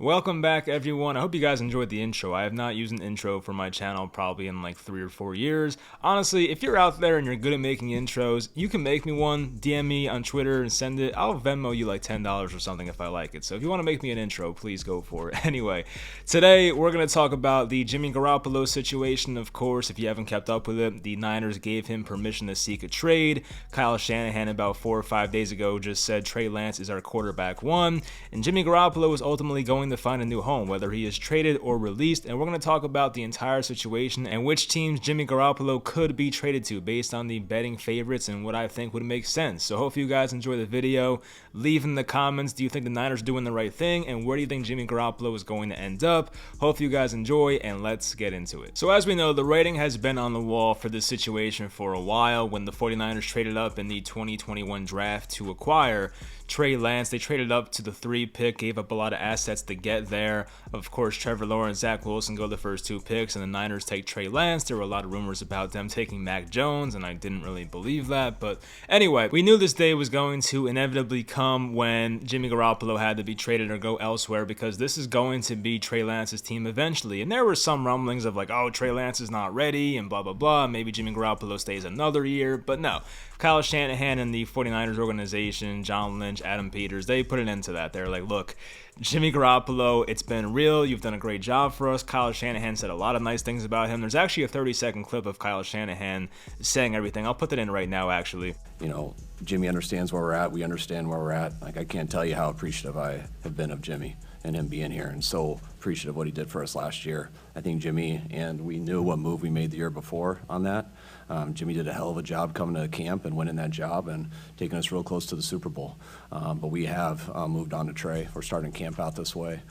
Welcome back, everyone. I hope you guys enjoyed the intro. I have not used an intro for my channel probably in like 3 or 4 years. Honestly, if you're out there and you're good at making intros, you can make me one. DM me on Twitter and send it. I'll Venmo you like $10 or something if I like it. So if you want to make me an intro, please go for it. Anyway, today we're going to talk about the Jimmy Garoppolo situation. Of course, if you haven't kept up with it, the Niners gave him permission to seek a trade. Kyle Shanahan about 4 or 5 days ago just said Trey Lance is our quarterback one. And Jimmy Garoppolo is ultimately going to find a new home, whether he is traded or released, and we're going to talk about the entire situation and which teams Jimmy Garoppolo could be traded to based on the betting favorites and what I think would make sense. So hopefully you guys enjoy the video. Leave in the comments, do you think the Niners are doing the right thing, and where do you think Jimmy Garoppolo is going to end up? Hopefully you guys enjoy, and let's get into it. So as we know, the writing has been on the wall for this situation for a while. When the 49ers traded up in the 2021 draft to acquire Trey Lance, they traded up to the 3 pick, gave up a lot of assets to get there. Of course, Trevor Lawrence, Zach Wilson go the first 2 picks, and the Niners take Trey Lance. There were a lot of rumors about them taking Mac Jones, and I didn't really believe that. But anyway, we knew this day was going to inevitably come when Jimmy Garoppolo had to be traded or go elsewhere, because this is going to be Trey Lance's team eventually. And there were some rumblings of like, oh, Trey Lance is not ready, and blah, blah, blah. Maybe Jimmy Garoppolo stays another year. But no, Kyle Shanahan and the 49ers organization, John Lynch, Adam Peters, they put an end to that. They're like, look, Jimmy Garoppolo, it's been real. You've done a great job for us. Kyle Shanahan said a lot of nice things about him. There's actually a 30-second clip of Kyle Shanahan saying everything. I'll put that in right now, actually. You know, Jimmy understands where we're at. We understand where we're at. Like, I can't tell you how appreciative I have been of Jimmy and him being here, and so appreciative of what he did for us last year. I think Jimmy, and we knew what move we made the year before on that. Jimmy did a hell of a job coming to camp and winning that job and taking us real close to the Super Bowl. But we have moved on to Trey. We're starting camp out this way.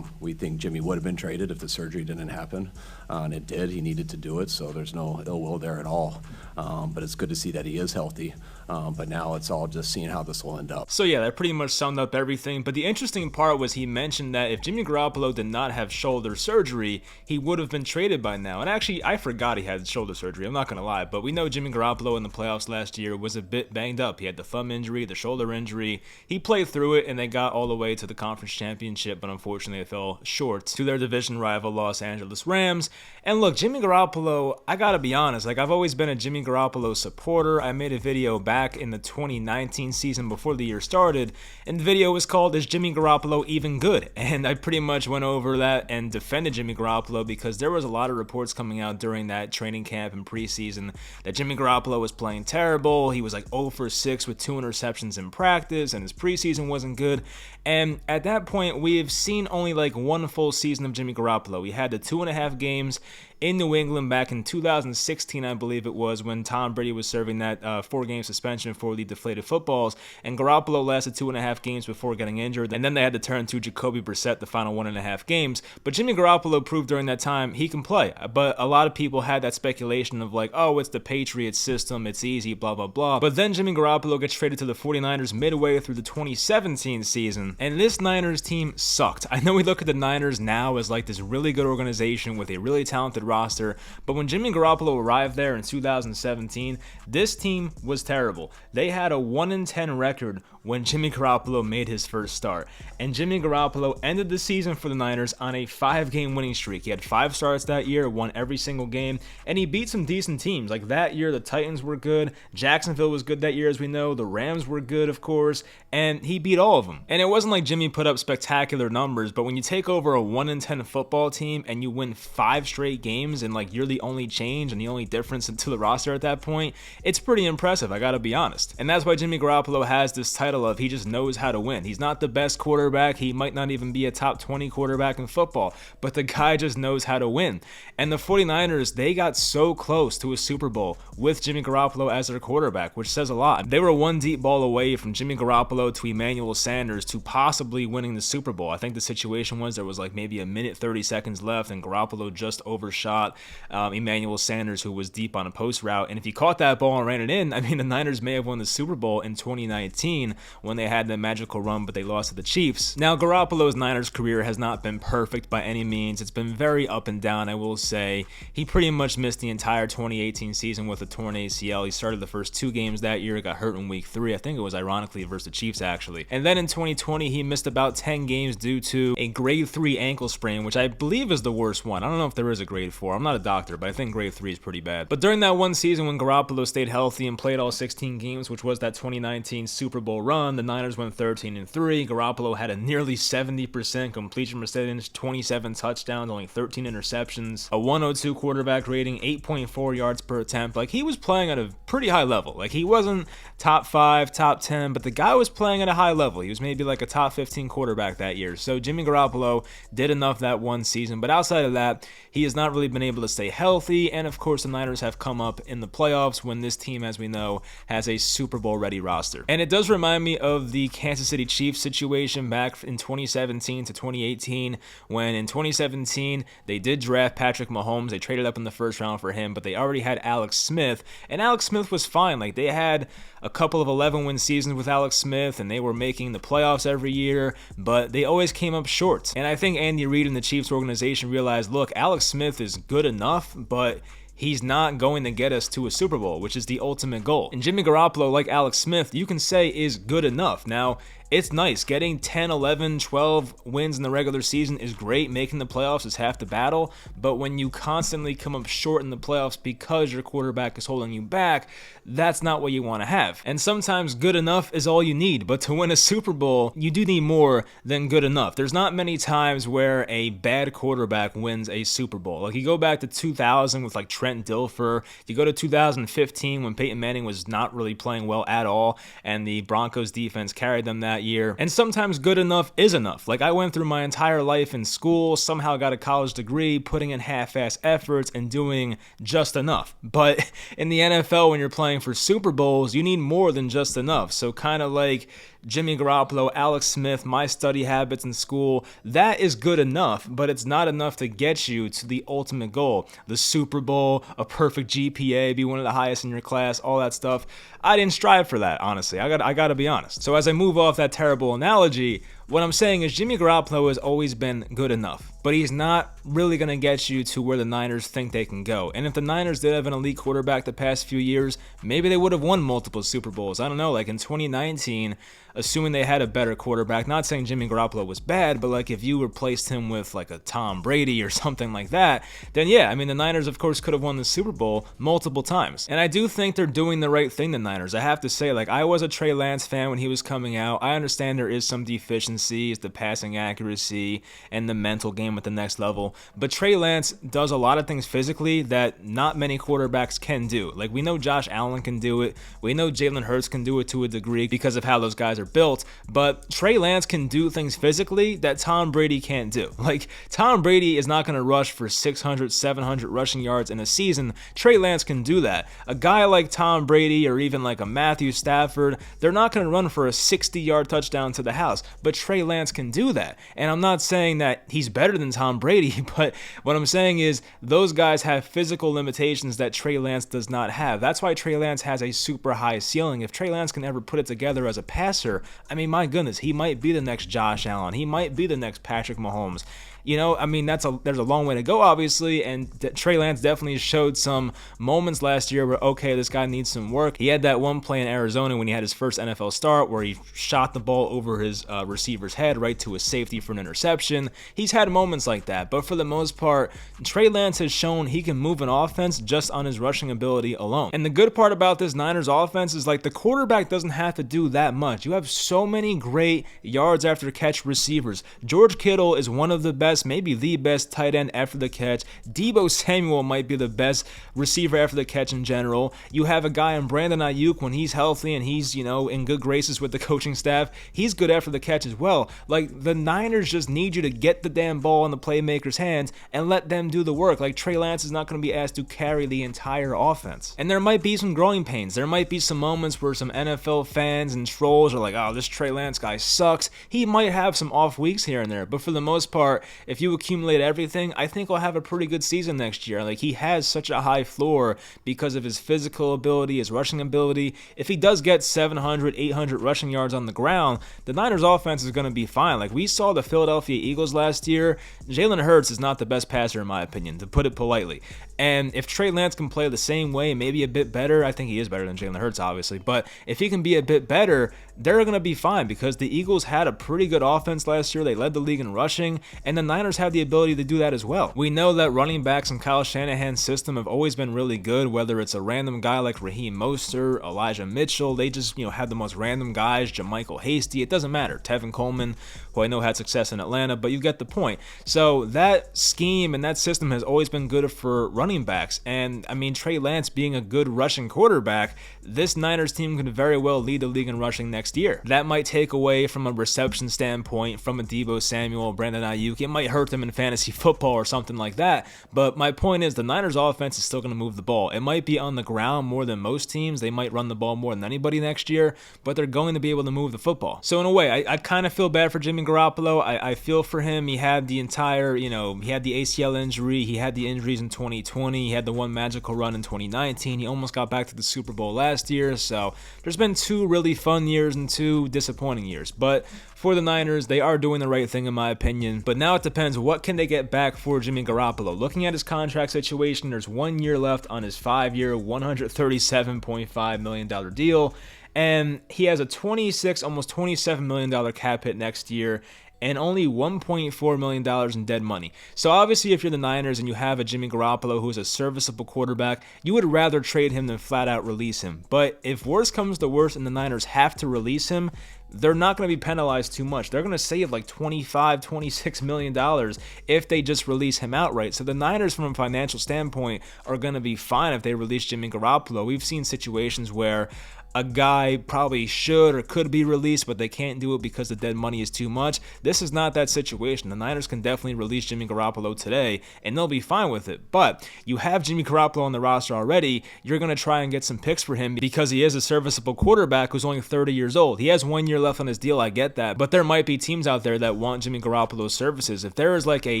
We think Jimmy would have been traded if the surgery didn't happen, and it did. He needed to do it, so there's no ill will there at all. But it's good to see that he is healthy. But now it's all just seeing how this will end up. So yeah, that pretty much summed up everything. But the interesting part was he mentioned that if Jimmy Garoppolo did not have shoulder surgery, he would have been traded by now. And actually, I forgot he had shoulder surgery. I'm not going to lie. But we know Jimmy Garoppolo in the playoffs last year was a bit banged up. He had the thumb injury, the shoulder injury. He played through it, and they got all the way to the conference championship. But unfortunately, it fell short to their division rival, Los Angeles Rams. And look, Jimmy Garoppolo, I got to be honest. Like, I've always been a Jimmy Garoppolo supporter. I made a video back in the 2019 season before the year started, and the video was called "Is Jimmy Garoppolo Even Good?" And I pretty much went over that and defended Jimmy Garoppolo because there was a lot of reports coming out during that training camp and preseason that Jimmy Garoppolo was playing terrible. He was like 0 for 6 with 2 interceptions in practice, and his preseason wasn't good. And at that point, we have seen only like 1 full season of Jimmy Garoppolo. He had the 2.5 games in New England back in 2016, I believe it was, when Tom Brady was serving that 4-game suspension for the deflated footballs, and Garoppolo lasted 2.5 games before getting injured, and then they had to turn to Jacoby Brissett the final 1.5 games. But Jimmy Garoppolo proved during that time he can play. But a lot of people had that speculation of like, oh, it's the Patriots system, it's easy, blah, blah, blah. But then Jimmy Garoppolo gets traded to the 49ers midway through the 2017 season, and this Niners team sucked. I know we look at the Niners now as like this really good organization with a really talented roster, but when Jimmy Garoppolo arrived there in 2017, this team was terrible. They had a 1-10 record when Jimmy Garoppolo made his first start, and Jimmy Garoppolo ended the season for the Niners on a 5-game winning streak. He had 5 starts that year, won every single game, and he beat some decent teams. Like that year, the Titans were good, Jacksonville was good that year, as we know, the Rams were good, of course, and he beat all of them. And it wasn't like Jimmy put up spectacular numbers, but when you take over a 1-10 football team and you win 5 straight games and like you're the only change and the only difference to the roster at that point, it's pretty impressive, I gotta be honest. And that's why Jimmy Garoppolo has this title of he just knows how to win. He's not the best quarterback, he might not even be a top 20 quarterback in football, but the guy just knows how to win. And the 49ers, they got so close to a Super Bowl with Jimmy Garoppolo as their quarterback, which says a lot. They were 1 deep ball away from Jimmy Garoppolo to Emmanuel Sanders to possibly winning the Super Bowl. I think the situation was there was like maybe a minute 30 seconds left and Garoppolo just overshot shot Emmanuel Sanders, who was deep on a post route. And if he caught that ball and ran it in, I mean, the Niners may have won the Super Bowl in 2019 when they had the magical run, but they lost to the Chiefs. Now, Garoppolo's Niners career has not been perfect by any means. It's been very up and down, I will say. He pretty much missed the entire 2018 season with a torn ACL. He started the first 2 games that year, got hurt in week 3. I think it was ironically versus the Chiefs, actually. And then in 2020, he missed about 10 games due to a grade 3 ankle sprain, which I believe is the worst one. I don't know if there is a grade 4. I'm not a doctor, but I think grade 3 is pretty bad. But during that one season when Garoppolo stayed healthy and played all 16 games, which was that 2019 Super Bowl run, the Niners went 13-3. Garoppolo had a nearly 70% completion percentage, 27 touchdowns, only 13 interceptions, a 102 quarterback rating, 8.4 yards per attempt. Like, he was playing at a pretty high level. Like, he wasn't top 5, top 10, but the guy was playing at a high level. He was maybe like a top 15 quarterback that year. So Jimmy Garoppolo did enough that one season, but outside of that, he has not really been able to stay healthy. And of course, the Niners have come up in the playoffs when this team, as we know, has a Super Bowl ready roster. And it does remind me of the Kansas City Chiefs situation back in 2017 to 2018, when in 2017 they did draft Patrick Mahomes. They traded up in the first round for him, but they already had Alex Smith, and Alex Smith was fine. Like, they had a couple of 11-win seasons with Alex Smith, and they were making the playoffs every year, but they always came up short. And I think Andy Reid and the Chiefs organization realized, look, Alex Smith is good enough, but he's not going to get us to a Super Bowl, which is the ultimate goal. And Jimmy Garoppolo, like Alex Smith, you can say is good enough. Now, it's nice. Getting 10, 11, 12 wins in the regular season is great. Making the playoffs is half the battle. But when you constantly come up short in the playoffs because your quarterback is holding you back, that's not what you want to have. And sometimes good enough is all you need. But to win a Super Bowl, you do need more than good enough. There's not many times where a bad quarterback wins a Super Bowl. Like, you go back to 2000 with like Trent Dilfer. You go to 2015 when Peyton Manning was not really playing well at all, and the Broncos defense carried them that year. And sometimes good enough is enough. Like, I went through my entire life in school, somehow got a college degree, putting in half-ass efforts and doing just enough. But in the NFL, when you're playing for Super Bowls, you need more than just enough. So kind of like Jimmy Garoppolo, Alex Smith, my study habits in school, that is good enough, but it's not enough to get you to the ultimate goal. The Super Bowl, a perfect GPA, be one of the highest in your class, all that stuff. I didn't strive for that, honestly. I gotta be honest. So as I move off that terrible analogy, what I'm saying is Jimmy Garoppolo has always been good enough, but he's not really going to get you to where the Niners think they can go. And if the Niners did have an elite quarterback the past few years, maybe they would have won multiple Super Bowls. I don't know, like in 2019, assuming they had a better quarterback, not saying Jimmy Garoppolo was bad, but like if you replaced him with like a Tom Brady or something like that, then yeah, I mean, the Niners of course could have won the Super Bowl multiple times. And I do think they're doing the right thing, the Niners. I have to say, like, I was a Trey Lance fan when he was coming out. I understand there is some deficiencies, the passing accuracy and the mental game at the next level, but Trey Lance does a lot of things physically that not many quarterbacks can do. Like, we know Josh Allen can do it. We know Jalen Hurts can do it to a degree because of how those guys are built, but Trey Lance can do things physically that Tom Brady can't do. Like, Tom Brady is not going to rush for 600, 700 rushing yards in a season. Trey Lance can do that. A guy like Tom Brady or even like a Matthew Stafford, they're not going to run for a 60-yard touchdown to the house, but Trey Lance can do that. And I'm not saying that he's better than Tom Brady, but what I'm saying is those guys have physical limitations that Trey Lance does not have. That's why Trey Lance has a super high ceiling. If Trey Lance can ever put it together as a passer, I mean, my goodness, he might be the next Josh Allen. He might be the next Patrick Mahomes. You know, I mean, there's a long way to go, obviously, and Trey Lance definitely showed some moments last year where, okay, this guy needs some work. He had that one play in Arizona when he had his first NFL start where he shot the ball over his receiver's head right to a safety for an interception. He's had moments like that, but for the most part, Trey Lance has shown he can move an offense just on his rushing ability alone. And the good part about this Niners offense is, like, the quarterback doesn't have to do that much. You have so many great yards after catch receivers. George Kittle is one of the best, maybe the best tight end after the catch. Deebo Samuel might be the best receiver after the catch in general. You have a guy in Brandon Ayuk when he's healthy and he's, you know, in good graces with the coaching staff. He's good after the catch as well. Like, the Niners just need you to get the damn ball in the playmaker's hands and let them do the work. Like, Trey Lance is not going to be asked to carry the entire offense. And there might be some growing pains. There might be some moments where some NFL fans and trolls are like, oh, this Trey Lance guy sucks. He might have some off weeks here and there, but for the most part, if you accumulate everything, I think he'll have a pretty good season next year. Like, he has such a high floor because of his physical ability, his rushing ability. If he does get 700, 800 rushing yards on the ground, the Niners offense is going to be fine. Like, we saw the Philadelphia Eagles last year. Jalen Hurts is not the best passer in my opinion, to put it politely. And if Trey Lance can play the same way, maybe a bit better, I think he is better than Jalen Hurts, obviously, but if he can be a bit better, they're going to be fine because the Eagles had a pretty good offense last year. They led the league in rushing, and the Niners have the ability to do that as well. We know that running backs in Kyle Shanahan's system have always been really good, whether it's a random guy like Raheem Mostert, Elijah Mitchell. They just, have the most random guys, JaMychal Hasty. It doesn't matter. Tevin Coleman, who I know had success in Atlanta, but you get the point. So that scheme and that system has always been good for running backs. And I mean, Trey Lance being a good rushing quarterback, this Niners team could very well lead the league in rushing next year. That might take away from a reception standpoint from a Deebo Samuel, Brandon Ayuk. It might hurt them in fantasy football or something like that. But my point is the Niners offense is still going to move the ball. It might be on the ground more than most teams. They might run the ball more than anybody next year, but they're going to be able to move the football. So in a way, I kind of feel bad for Jimmy Garoppolo. I feel for him. He had the entire, he had the ACL injury. He had the injuries in 2020. He had the one magical run in 2019. He almost got back to the Super Bowl last year. So there's been 2 really fun years and 2 disappointing years. But for the Niners, they are doing the right thing in my opinion. But now it depends, what can they get back for Jimmy Garoppolo? Looking at his contract situation, there's 1 year left on his 5-year, $137.5 million deal. And he has a almost $27 million cap hit next year, and only $1.4 million in dead money. So obviously, if you're the Niners and you have a Jimmy Garoppolo who is a serviceable quarterback, you would rather trade him than flat out release him. But if worse comes to worse and the Niners have to release him, they're not going to be penalized too much. They're going to save like $26 million if they just release him outright. So the Niners, from a financial standpoint, are going to be fine if they release Jimmy Garoppolo. We've seen situations where a guy probably should or could be released, but they can't do it because the dead money is too much. This is not that situation. The Niners can definitely release Jimmy Garoppolo today, and they'll be fine with it. But you have Jimmy Garoppolo on the roster already. You're going to try and get some picks for him because he is a serviceable quarterback who's only 30 years old. He has 1 year left on his deal, I get that, but there might be teams out there that want Jimmy Garoppolo's services. If there is like a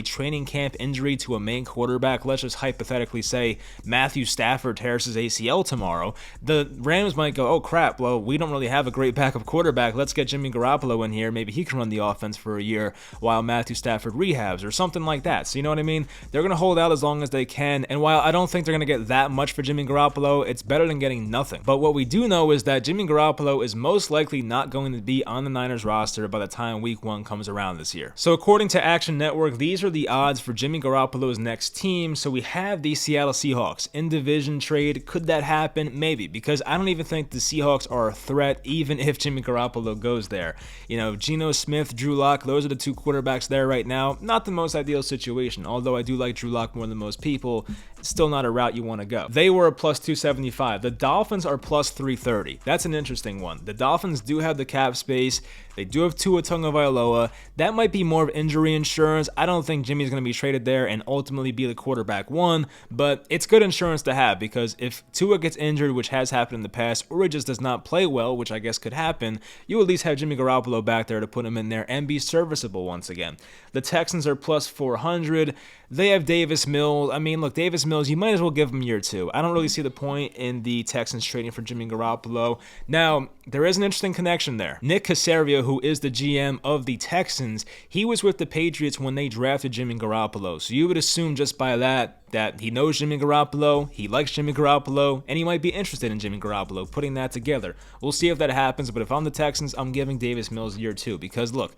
training camp injury to a main quarterback, let's just hypothetically say Matthew Stafford tears his ACL tomorrow, the Rams might go, oh crap, well, we don't really have a great backup quarterback. Let's get Jimmy Garoppolo in here. Maybe he can run the offense for a year while Matthew Stafford rehabs or something like that. So you know what I mean? They're going to hold out as long as they can. And while I don't think they're going to get that much for Jimmy Garoppolo, it's better than getting nothing. But what we do know is that Jimmy Garoppolo is most likely not going to be on the Niners roster by the time week 1 comes around this year. So according to Action Network, these are the odds for Jimmy Garoppolo's next team. So we have the Seattle Seahawks in division trade. Could that happen? Maybe, because I don't even think the Seahawks are a threat even if Jimmy Garoppolo goes there. Geno Smith, Drew Lock, those are the 2 quarterbacks there right now. Not the most ideal situation, although I do like Drew Lock more than most people. It's still not a route you want to go. They were a plus 275. The Dolphins are plus 330. That's an interesting one. The Dolphins do have the cap space. They do have Tua Tagovailoa. That might be more of injury insurance. I don't think Jimmy's going to be traded there and ultimately be the quarterback 1, but it's good insurance to have because if Tua gets injured, which has happened in the past, or he just does not play well, which I guess could happen, you at least have Jimmy Garoppolo back there to put him in there and be serviceable once again. The Texans are plus 400. They have Davis Mills. I mean, look, Davis Mills, you might as well give him year 2. I don't really see the point in the Texans trading for Jimmy Garoppolo. Now, there is an interesting connection there. Nick Caserio, who is the GM of the Texans, he was with the Patriots when they drafted Jimmy Garoppolo. So you would assume just by that he knows Jimmy Garoppolo, he likes Jimmy Garoppolo, and he might be interested in Jimmy Garoppolo, putting that together. We'll see if that happens, but if I'm the Texans, I'm giving Davis Mills year 2 because, look,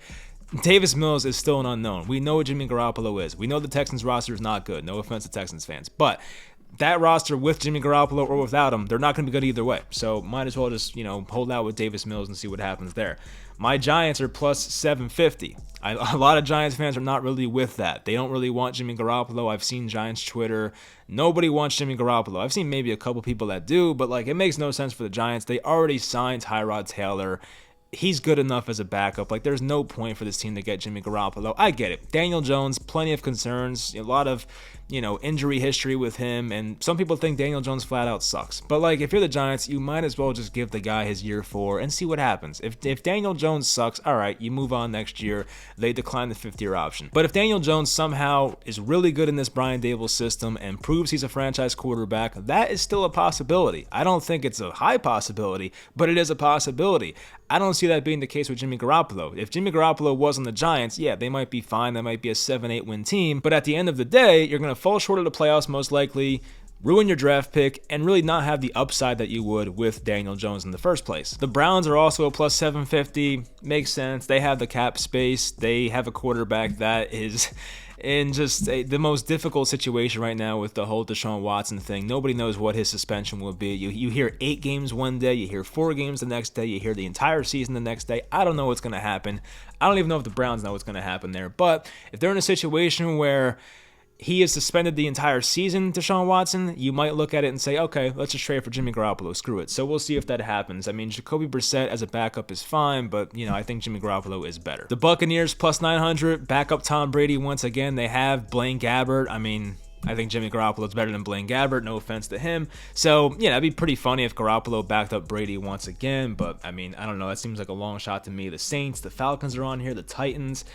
Davis Mills is still an unknown. We know what Jimmy Garoppolo is. We know the Texans roster is not good. No offense to Texans fans. But that roster with Jimmy Garoppolo or without him, they're not going to be good either way. So might as well just, hold out with Davis Mills and see what happens there. My Giants are plus 750. A lot of Giants fans are not really with that. They don't really want Jimmy Garoppolo. I've seen Giants Twitter. Nobody wants Jimmy Garoppolo. I've seen maybe a couple people that do, but it makes no sense for the Giants. They already signed Tyrod Taylor. He's good enough as a backup. There's no point for this team to get Jimmy Garoppolo. I get it. Daniel Jones, plenty of concerns. A lot of, injury history with him, and some people think Daniel Jones flat out sucks. But like, if you're the Giants, you might as well just give the guy his year 4 and see what happens. If Daniel Jones sucks, all right, you move on next year. They decline the 5th-year option. But if Daniel Jones somehow is really good in this Brian Daboll system and proves he's a franchise quarterback, that is still a possibility. I don't think it's a high possibility, but it is a possibility. I don't see that being the case with Jimmy Garoppolo. If Jimmy Garoppolo was on the Giants, yeah, they might be fine. They might be a 7-8 win team. But at the end of the day, you're going to fall short of the playoffs most likely, ruin your draft pick, and really not have the upside that you would with Daniel Jones in the first place. The Browns are also a plus 750. Makes sense. They have the cap space. They have a quarterback that is in just the most difficult situation right now with the whole Deshaun Watson thing. Nobody knows what his suspension will be. You hear 8 games one day, you hear 4 games the next day, you hear the entire season the next day. I don't know what's going to happen. I don't even know if the Browns know what's going to happen there. But if they're in a situation where he is suspended the entire season, Deshaun Watson, you might look at it and say, okay, let's just trade for Jimmy Garoppolo. Screw it. So we'll see if that happens. I mean, Jacoby Brissett as a backup is fine, but, I think Jimmy Garoppolo is better. The Buccaneers plus 900, backup Tom Brady once again. They have Blaine Gabbert. I mean, I think Jimmy Garoppolo is better than Blaine Gabbert, no offense to him. So, it'd be pretty funny if Garoppolo backed up Brady once again, but, I mean, I don't know. That seems like a long shot to me. The Saints, the Falcons are on here, the Titans.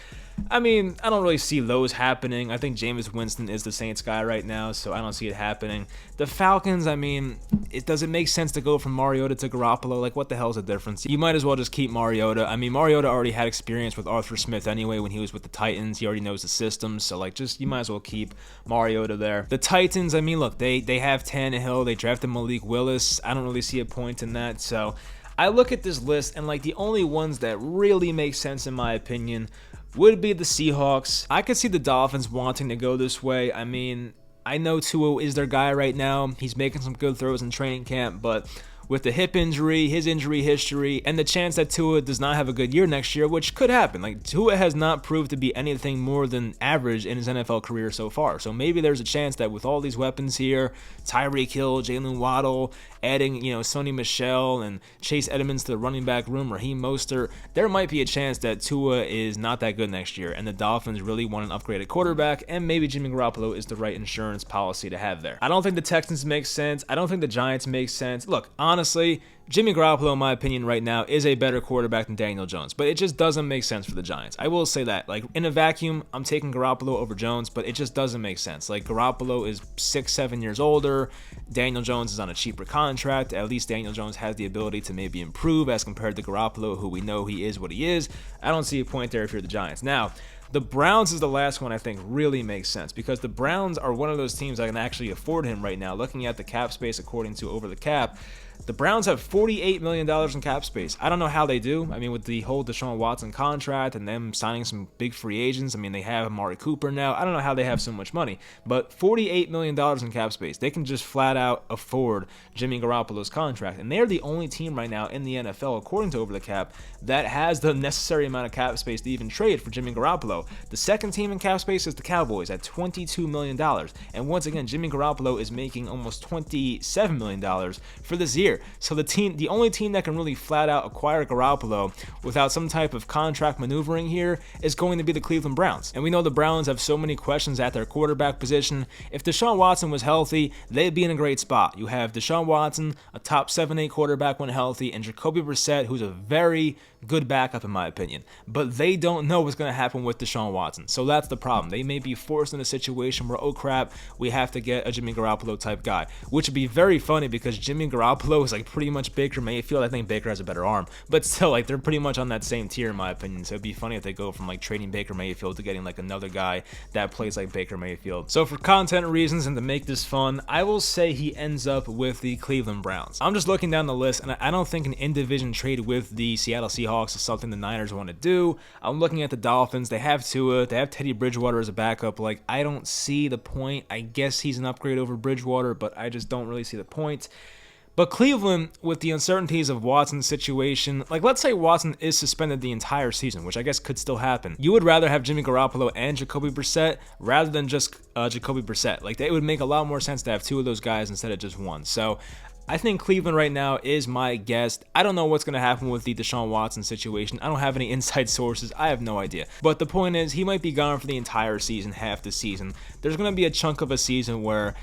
I mean, I don't really see those happening. I think Jameis Winston is the Saints guy right now, so I don't see it happening. The Falcons, I mean, does it make sense to go from Mariota to Garoppolo? Like, what the hell's the difference? You might as well just keep Mariota. I mean, Mariota already had experience with Arthur Smith anyway when he was with the Titans. He already knows the system, so, you might as well keep Mariota there. The Titans, I mean, look, they have Tannehill. They drafted Malik Willis. I don't really see a point in that, so I look at this list, and, the only ones that really make sense in my opinion would be the Seahawks. I could see the Dolphins wanting to go this way. I mean, I know Tua is their guy right now. He's making some good throws in training camp, but with the hip injury, his injury history, and the chance that Tua does not have a good year next year, which could happen. Tua has not proved to be anything more than average in his NFL career so far. So maybe there's a chance that with all these weapons here, Tyreek Hill, Jalen Waddle, adding, Sony Michel and Chase Edmonds to the running back room, Raheem Mostert, there might be a chance that Tua is not that good next year, and the Dolphins really want an upgraded quarterback, and maybe Jimmy Garoppolo is the right insurance policy to have there. I don't think the Texans make sense. I don't think the Giants make sense. Look, honestly, Jimmy Garoppolo, in my opinion, right now, is a better quarterback than Daniel Jones, but it just doesn't make sense for the Giants. I will say that. In a vacuum, I'm taking Garoppolo over Jones, but it just doesn't make sense. Garoppolo is 6-7 years older. Daniel Jones is on a cheaper contract. At least Daniel Jones has the ability to maybe improve as compared to Garoppolo, who we know he is what he is. I don't see a point there if you're the Giants. Now, the Browns is the last one I think really makes sense because the Browns are one of those teams that can actually afford him right now. Looking at the cap space according to Over the Cap, the Browns have $48 million in cap space. I don't know how they do. I mean, with the whole Deshaun Watson contract and them signing some big free agents, I mean, they have Amari Cooper now. I don't know how they have so much money, but $48 million in cap space. They can just flat out afford Jimmy Garoppolo's contract, and they're the only team right now in the NFL, according to Over the Cap, that has the necessary amount of cap space to even trade for Jimmy Garoppolo. The second team in cap space is the Cowboys at $22 million, and once again, Jimmy Garoppolo is making almost $27 million for this year. So the only team that can really flat out acquire Garoppolo without some type of contract maneuvering here is going to be the Cleveland Browns. And we know the Browns have so many questions at their quarterback position. If Deshaun Watson was healthy, they'd be in a great spot. You have Deshaun Watson, a top 7-8 quarterback when healthy, and Jacoby Brissett, who's a very good backup in my opinion. But they don't know what's going to happen with Deshaun Watson. So that's the problem. They may be forced in a situation where, oh crap, we have to get a Jimmy Garoppolo type guy, which would be very funny because Jimmy Garoppolo is pretty much Baker Mayfield. I think Baker has a better arm, but still, they're pretty much on that same tier in my opinion. So it'd be funny if they go from trading Baker Mayfield to getting another guy that plays like Baker Mayfield. So for content reasons and to make this fun, I will say he ends up with the Cleveland Browns. I'm just looking down the list, and I don't think an in-division trade with the Seattle Seahawks is something the Niners want to do. I'm looking at the Dolphins. They have Tua. They have Teddy Bridgewater as a backup. I don't see the point. I guess he's an upgrade over Bridgewater, but I just don't really see the point. But Cleveland, with the uncertainties of Watson's situation, let's say Watson is suspended the entire season, which I guess could still happen. You would rather have Jimmy Garoppolo and Jacoby Brissett rather than just Jacoby Brissett. It would make a lot more sense to have two of those guys instead of just one. So I think Cleveland right now is my guess. I don't know what's going to happen with the Deshaun Watson situation. I don't have any inside sources. I have no idea. But the point is, he might be gone for the entire season, half the season. There's going to be a chunk of a season where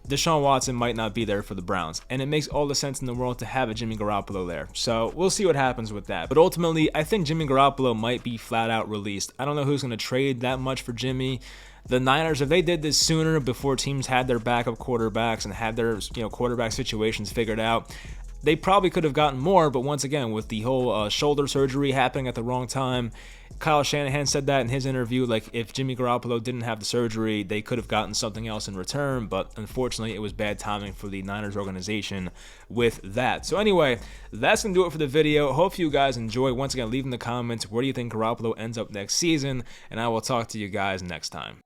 Deshaun Watson might not be there for the Browns, and it makes all the sense in the world to have a Jimmy Garoppolo there. So we'll see what happens with that. But ultimately, I think Jimmy Garoppolo might be flat out released. I don't know who's going to trade that much for Jimmy. The Niners, if they did this sooner, before teams had their backup quarterbacks and had their quarterback situations figured out, they probably could have gotten more. But once again, with the whole shoulder surgery happening at the wrong time, Kyle Shanahan said that in his interview, like if Jimmy Garoppolo didn't have the surgery, they could have gotten something else in return, but unfortunately it was bad timing for the Niners organization with that. So anyway, that's going to do it for the video. Hope you guys enjoy. Once again, leave in the comments, where do you think Garoppolo ends up next season, and I will talk to you guys next time.